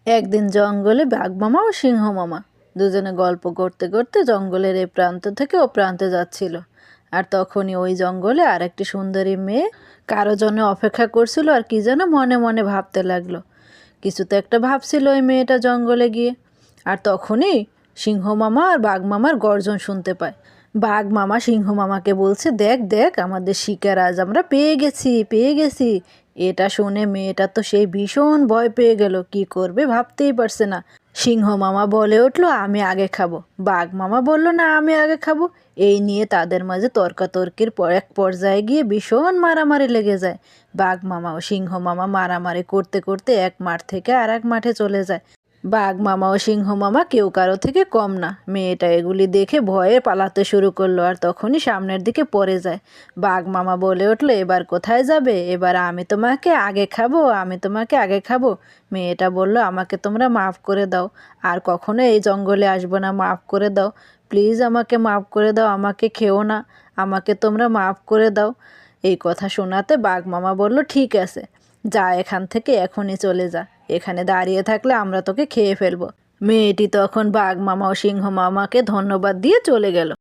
একদিন জঙ্গলে বাঘ মামা ও সিংহ মামা দুজনে গল্প করতে করতে জঙ্গলের এই প্রান্ত থেকে ও প্রান্তে যাচ্ছিল। আর তখনই ওই জঙ্গলে আর একটি সুন্দরী মেয়ে কারো জন্য অপেক্ষা করছিল আর কি যেন মনে মনে ভাবতে লাগলো। কিছু তো একটা ভাবছিল ওই মেয়েটা জঙ্গলে গিয়ে। আর তখনই সিংহ মামা আর বাঘ মামার গর্জন শুনতে পায়। বাঘ মামা সিংহ মামাকে বলছে, দেখ দেখ আমাদের শিকার আজ আমরা পেয়ে গেছি। এটা শুনে মেয়েটা তো সেই ভীষণ ভয় পেয়ে গেল, কি করবে ভাবতেই পারছে না। সিংহ মামা বলে উঠলো, আমি আগে খাবো। বাঘ মামা বলল, না আমি আগে খাবো। এই নিয়ে তাদের মাঝে তর্কাতর্কির এক পর্যায়ে গিয়ে ভীষণ মারামারি লেগে যায়। বাঘ মামা ও সিংহ মামা মারামারি করতে করতে এক মাঠ থেকে আর এক মাঠে চলে যায়। বাঘ মামা ও সিংহ মামা কেউ কারো থেকে কম না। মেয়েটা এগুলি দেখে ভয়ে পালাতে শুরু করলো আর তখনই সামনের দিকে পড়ে যায়। বাঘ মামা বলে উঠলো, এবার কোথায় যাবে? এবার আমি তোমাকে আগে খাবো, আমি তোমাকে আগে খাবো। মেয়েটা বলল, আমাকে তোমরা মাফ করে দাও, আর কখনো এই জঙ্গলে আসবো না, মাফ করে দাও প্লিজ, আমাকে মাফ করে দাও, আমাকে খেও না, আমাকে তোমরা মাফ করে দাও। এই কথা শোনাতে বাঘ মামা বলল, ঠিক আছে, যা এখান থেকে এখনই চলে যা, এখানে দাঁড়িয়ে থাকলে আমরা তোকে খেয়ে ফেলবো। মেয়েটি তখন বাঘ মামা ও সিংহ মামাকে ধন্যবাদ দিয়ে চলে গেল।